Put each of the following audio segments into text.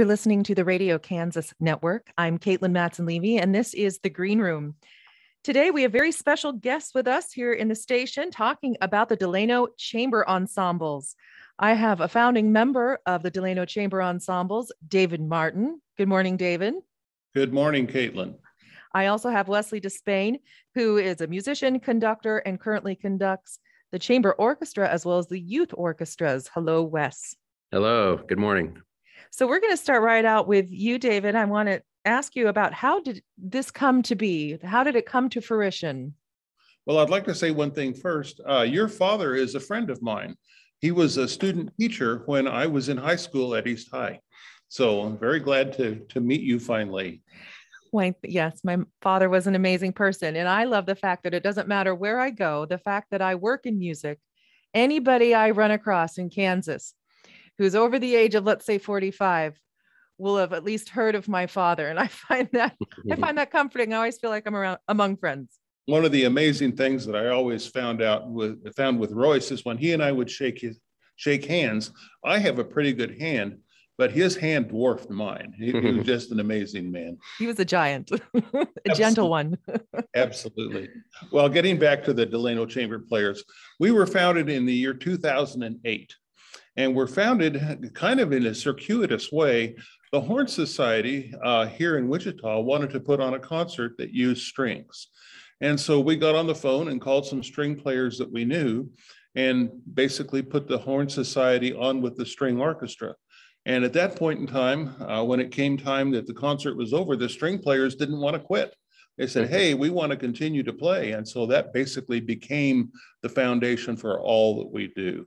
You're listening to the Radio Kansas Network. I'm Katelyn Mattson-Levy, and this is The Green Room. Today, we have very special guests with us here in the station talking about the Delano Chamber Ensembles. I have a founding member of the Delano Chamber Ensembles, David Martin. Good morning, David. Good morning, Katelyn. I also have Wesley DeSpain, who is a musician, conductor, and currently conducts the chamber orchestra as well as the youth orchestras. Hello, Wes. Hello, good morning. So we're going to start right out with you, David. I want to ask you about how did this come to be? How did it come to fruition? Well, I'd like to say one thing first. Your father is a friend of mine. He was a student teacher when I was in high school at East High. So I'm very glad to meet you finally. Well, yes, my father was an amazing person. And I love the fact that it doesn't matter where I go, the fact that I work in music, anybody I run across in Kansas who's over the age of, let's say, 45, will have at least heard of my father. And I find that comforting. I always feel like I'm among friends. One of the amazing things that I always found with Royce is when he and I would shake hands. I have a pretty good hand, but his hand dwarfed mine. He was just an amazing man. He was a giant, a gentle one. Absolutely. Well, getting back to the Delano Chamber Players, we were founded in the year 2008. And we're founded kind of in a circuitous way. The Horn Society here in Wichita wanted to put on a concert that used strings. And so we got on the phone and called some string players that we knew and basically put the Horn Society on with the string orchestra. And at that point in time, when it came time that the concert was over, the string players didn't want to quit. They said, hey, we want to continue to play. And so that basically became the foundation for all that we do.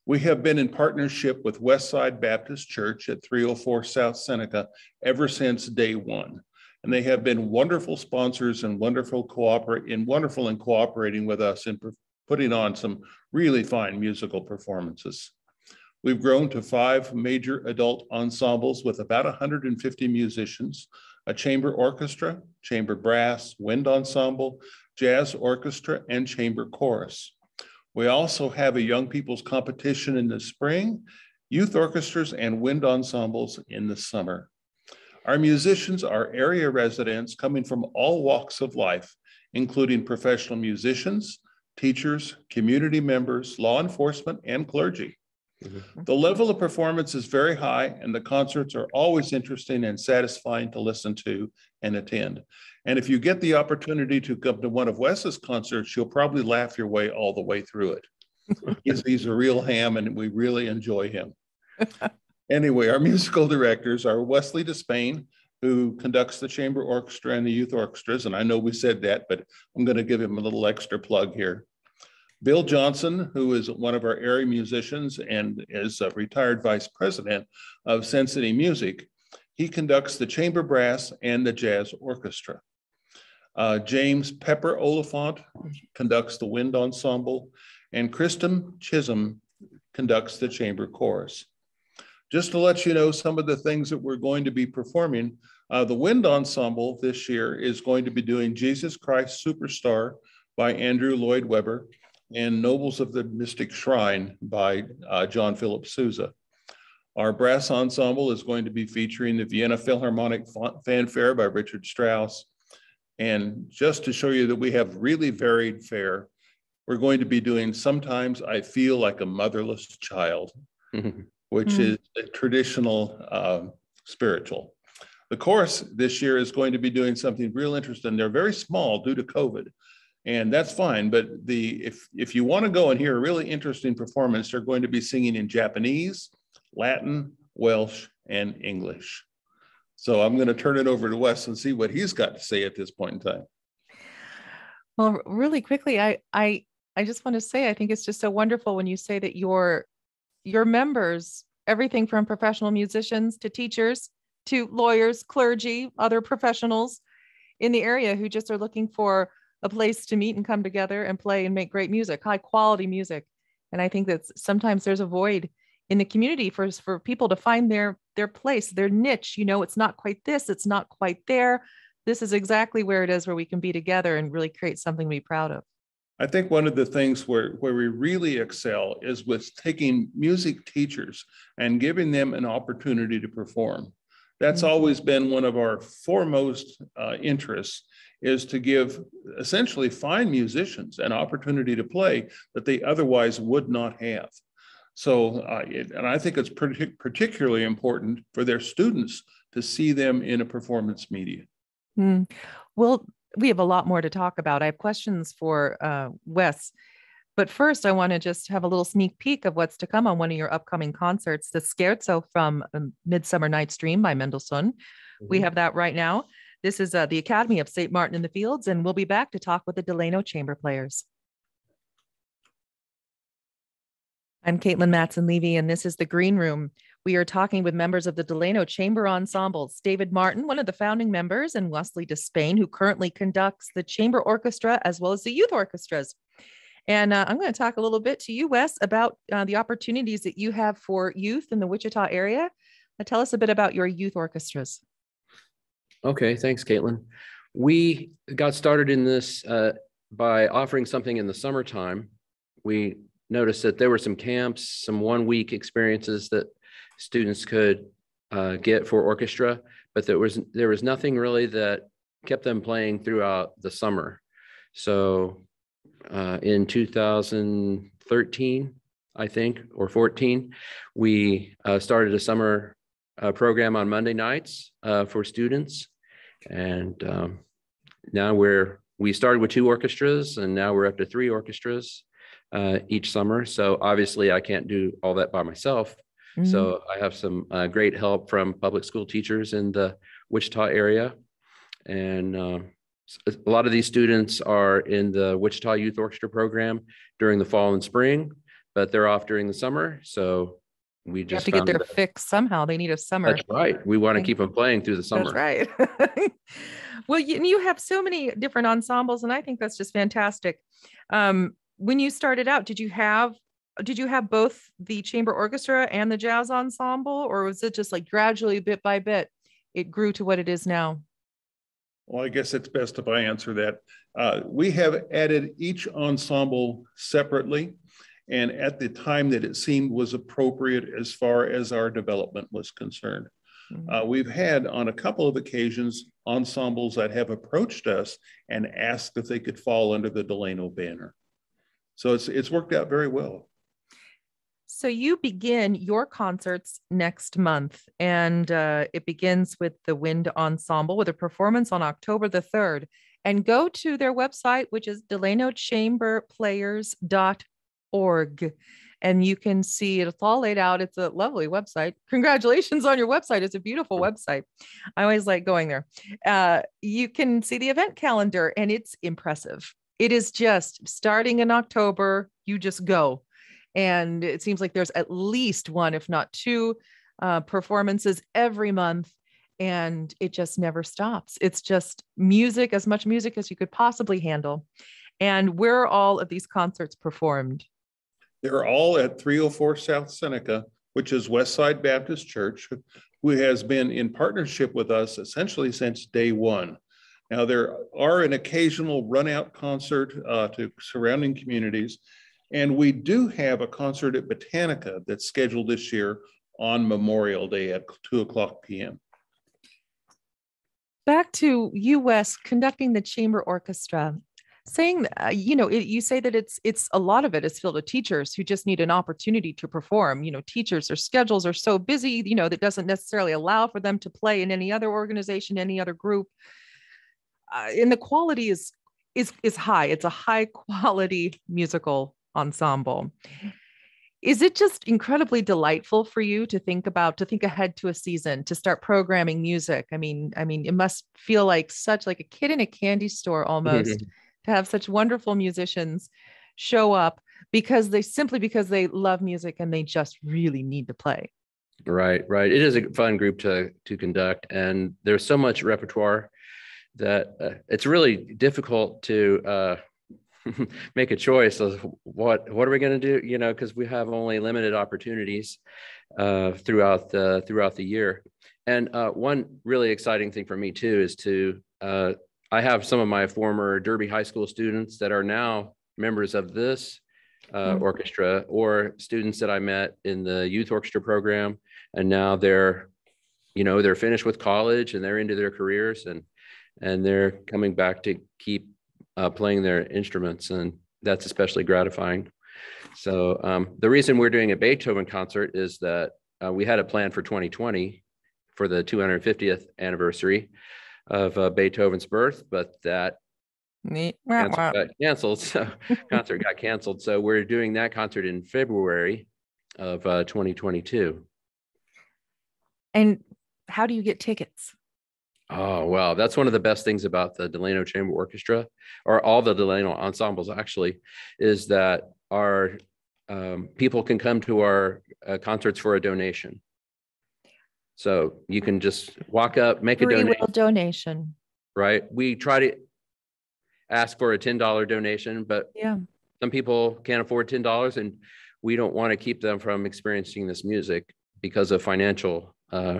We have been in partnership with Westside Baptist Church at 304 South Seneca ever since day one. And they have been wonderful sponsors and wonderful in cooperating with us in putting on some really fine musical performances. We've grown to 5 major adult ensembles with about 150 musicians, a chamber orchestra, chamber brass, wind ensemble, jazz orchestra, and chamber chorus. We also have a young people's competition in the spring, youth orchestras, and wind ensembles in the summer. Our musicians are area residents coming from all walks of life, including professional musicians, teachers, community members, law enforcement, and clergy. The level of performance is very high, and the concerts are always interesting and satisfying to listen to and attend. And if you get the opportunity to come to one of Wes's concerts, you'll probably laugh your way all the way through it. He's a real ham, and we really enjoy him. Anyway, our musical directors are Wesley DeSpain, who conducts the chamber orchestra and the youth orchestras. And I know we said that, but I'm going to give him a little extra plug here. Bill Johnson, who is one of our area musicians and is a retired vice president of Sin City Music. He conducts the chamber brass and the jazz orchestra. James Pepper Oliphant conducts the wind ensemble, and Kristen Chisholm conducts the chamber chorus. Just to let you know some of the things that we're going to be performing, the wind ensemble this year is going to be doing Jesus Christ Superstar by Andrew Lloyd Webber and Nobles of the Mystic Shrine by John Philip Sousa. Our brass ensemble is going to be featuring the Vienna Philharmonic Fanfare by Richard Strauss. And just to show you that we have really varied fare, we're going to be doing Sometimes I Feel Like a Motherless Child, which is a traditional spiritual. The chorus this year is going to be doing something real interesting. They're very small due to COVID, and that's fine. But if you want to go and hear a really interesting performance, they're going to be singing in Japanese, Latin, Welsh, and English. So I'm going to turn it over to Wes and see what he's got to say at this point in time. Well, really quickly, I just want to say, I think it's just so wonderful when you say that your members, everything from professional musicians to teachers to lawyers, clergy, other professionals in the area who just are looking for a place to meet and come together and play and make great music, high quality music. And I think that sometimes there's a void in the community for people to find their place, their niche. You know, it's not quite this, it's not quite there. This is exactly where it is, where we can be together and really create something to be proud of. I think one of the things where we really excel is with taking music teachers and giving them an opportunity to perform. That's always been one of our foremost interests, is to give essentially fine musicians an opportunity to play that they otherwise would not have. So, and I think it's particularly important for their students to see them in a performance media. Well, we have a lot more to talk about. I have questions for Wes, but first I want to just have a little sneak peek of what's to come on one of your upcoming concerts, the Scherzo from Midsummer Night's Dream by Mendelssohn. We have that right now. This is the Academy of St. Martin in the Fields, and we'll be back to talk with the Delano Chamber Players. I'm Katelyn Mattson-Levy, and this is the Green Room. We are talking with members of the Delano Chamber Ensembles, David Martin, one of the founding members, and Wesley DeSpain, who currently conducts the chamber orchestra as well as the youth orchestras. And I'm going to talk a little bit to you, Wes, about the opportunities that you have for youth in the Wichita area. Tell us a bit about your youth orchestras. Okay, thanks, Katelyn. We got started in this by offering something in the summertime. We noticed that there were some camps, some one-week experiences that students could get for orchestra, but there was nothing really that kept them playing throughout the summer. So in 2013, I think, or 14, we started a summer program on Monday nights for students. And now we started with 2 orchestras, and now we're up to 3 orchestras each summer. So obviously I can't do all that by myself. So I have some great help from public school teachers in the Wichita area. And a lot of these students are in the Wichita Youth Orchestra program during the fall and spring, but they're off during the summer. So we just have to get their fix somehow. They need a summer. That's right. We want to keep them playing through the summer. That's right. Well, you have so many different ensembles, and I think that's just fantastic. When you started out, did you have both the chamber orchestra and the jazz ensemble, or was it just like gradually, bit by bit, it grew to what it is now? Well, I guess it's best if I answer that. We have added each ensemble separately, and at the time that it seemed was appropriate as far as our development was concerned. We've had on a couple of occasions ensembles that have approached us and asked if they could fall under the Delano banner. So it's worked out very well. So you begin your concerts next month, and it begins with the Wind Ensemble with a performance on October the 3rd. And go to their website, which is DelanoChamberPlayers.org. And you can see it's all laid out. It's a lovely website. Congratulations on your website. It's a beautiful website. I always like going there. You can see the event calendar, and it's impressive. It is just starting in October. You just go. And it seems like there's at least 1, if not 2, performances every month. And it just never stops. It's just music, as much music as you could possibly handle. And where are all of these concerts performed? They're all at 304 South Seneca, which is Westside Baptist Church, who has been in partnership with us essentially since day one. Now, there are an occasional run-out concert to surrounding communities, and we do have a concert at Botanica that's scheduled this year on Memorial Day at 2:00 p.m. Back to U.S. conducting the chamber orchestra, saying, you say that it's a lot of it is filled with teachers who just need an opportunity to perform. Teachers, their schedules are so busy, that doesn't necessarily allow for them to play in any other organization, any other group. And the quality is high. It's a high quality musical ensemble. Is it just incredibly delightful for you to think ahead to a season, to start programming music? I mean, it must feel like such like a kid in a candy store almost to have such wonderful musicians show up because they love music and they just really need to play. Right. It is a fun group to conduct, and there's so much repertoire that it's really difficult to make a choice of what are we going to do, because we have only limited opportunities throughout the year. And one really exciting thing for me too is I have some of my former Derby High School students that are now members of this orchestra or students that I met in the youth orchestra program. And now they're finished with college and they're into their careers and they're coming back to keep playing their instruments. And that's especially gratifying. So the reason we're doing a Beethoven concert is that we had a plan for 2020 for the 250th anniversary of Beethoven's birth, but that concert got canceled. So we're doing that concert in February of 2022. And how do you get tickets? Oh, well, that's one of the best things about the Delano Chamber Orchestra, or all the Delano ensembles actually, is that our people can come to our concerts for a donation. So you can just walk up, make a donation. Right. We try to ask for a $10 donation, but some people can't afford $10 and we don't want to keep them from experiencing this music because of financial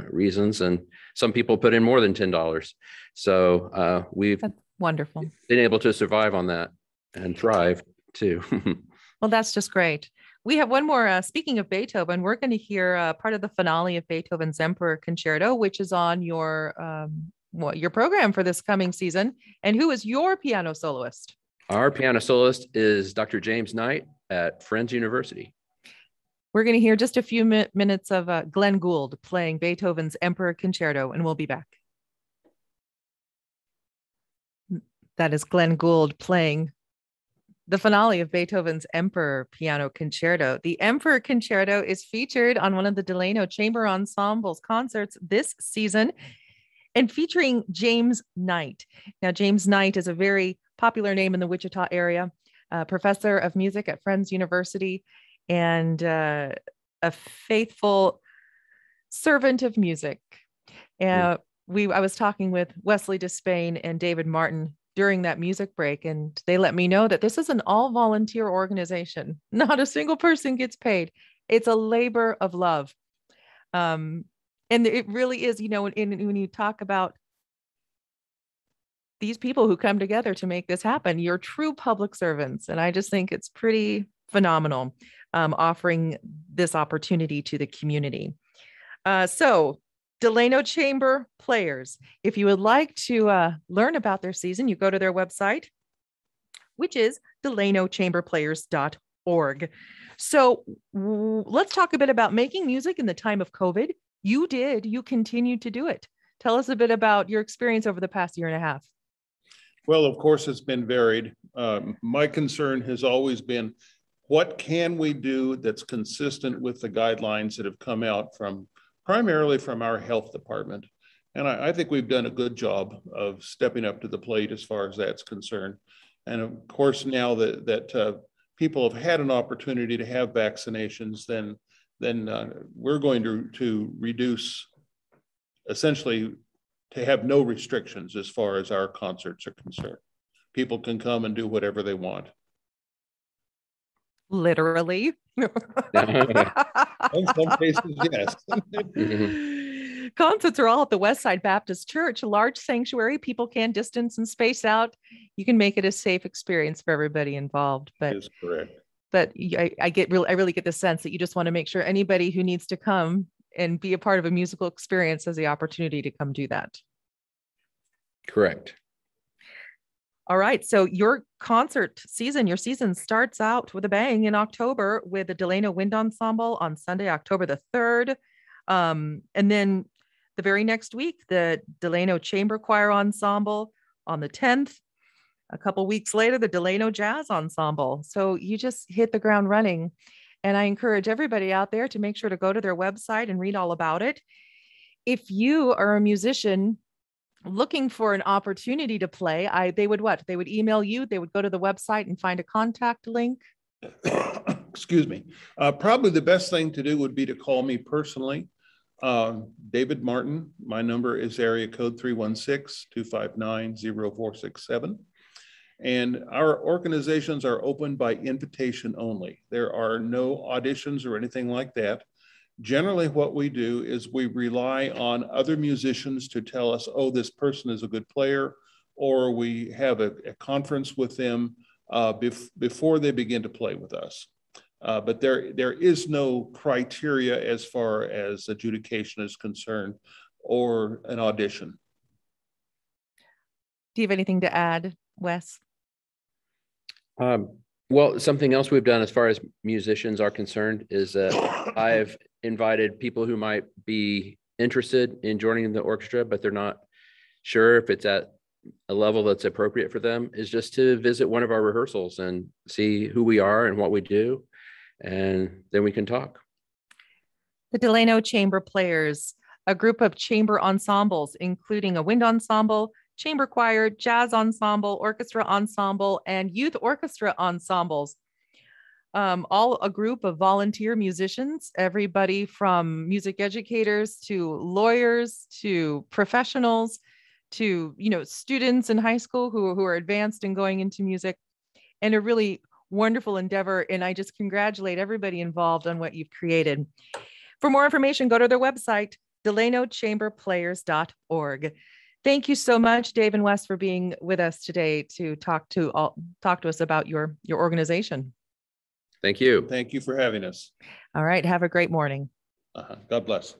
reasons. And some people put in more than $10. So we've wonderful been able to survive on that and thrive too. Well, that's just great. We have one more. Speaking of Beethoven, we're going to hear part of the finale of Beethoven's Emperor Concerto, which is on your program for this coming season. And who is your piano soloist? Our piano soloist is Dr. James Knight at Friends University. We're going to hear just a few minutes of Glenn Gould playing Beethoven's Emperor Concerto, and we'll be back. That is Glenn Gould playing the finale of Beethoven's Emperor Piano Concerto. The Emperor Concerto is featured on one of the Delano Chamber Ensembles concerts this season and featuring James Knight. Now, James Knight is a very popular name in the Wichita area, professor of music at Friends University, and a faithful servant of music. I was talking with Wesley DeSpain and David Martin during that music break, and they let me know that this is an all-volunteer organization. Not a single person gets paid. It's a labor of love. And it really is, when you talk about these people who come together to make this happen, you're true public servants. And I just think it's pretty phenomenal, offering this opportunity to the community. So Delano Chamber players, if you would like to learn about their season, you go to their website, which is delanochamberplayers.org. So let's talk a bit about making music in the time of COVID. You continued to do it. Tell us a bit about your experience over the past year and a half. Well, of course, it's been varied. My concern has always been, what can we do that's consistent with the guidelines that have come out primarily from our health department? And I think we've done a good job of stepping up to the plate as far as that's concerned. And of course, now that people have had an opportunity to have vaccinations, then we're going to reduce, essentially, to have no restrictions as far as our concerts are concerned. People can come and do whatever they want. Literally. In some cases, yes. Concerts are all at the Westside Baptist Church, a large sanctuary. People can distance and space out. You can make it a safe experience for everybody involved. But that is correct. But I really get the sense that you just want to make sure anybody who needs to come and be a part of a musical experience has the opportunity to come do that. Correct. All right. So your season starts out with a bang in October with the Delano Wind Ensemble on Sunday, October the 3rd. And then the very next week, the Delano Chamber Choir Ensemble on the 10th. A couple weeks later, the Delano Jazz Ensemble. So you just hit the ground running. And I encourage everybody out there to make sure to go to their website and read all about it. If you are a musician looking for an opportunity to play, they would email you, they would go to the website and find a contact link. Excuse me. Probably the best thing to do would be to call me personally. David Martin, my number is area code 316-259-0467. And our organizations are open by invitation only. There are no auditions or anything like that. Generally, what we do is we rely on other musicians to tell us, oh, this person is a good player, or we have a conference with them before they begin to play with us. But there is no criteria as far as adjudication is concerned or an audition. Do you have anything to add, Wes? Well, something else we've done as far as musicians are concerned is that I've invited people who might be interested in joining the orchestra, but they're not sure if it's at a level that's appropriate for them, is just to visit one of our rehearsals and see who we are and what we do, and then we can talk. The Delano Chamber Players, a group of chamber ensembles, including a wind ensemble, chamber choir, jazz ensemble, orchestra ensemble, and youth orchestra ensembles. All a group of volunteer musicians, everybody from music educators to lawyers to professionals to, students in high school who are advanced and going into music, and a really wonderful endeavor. And I just congratulate everybody involved on what you've created. For more information, go to their website, DelanoChamberPlayers.org. Thank you so much, Dave and Wes, for being with us today to talk to us about your organization. Thank you. Thank you for having us. All right. Have a great morning. God bless.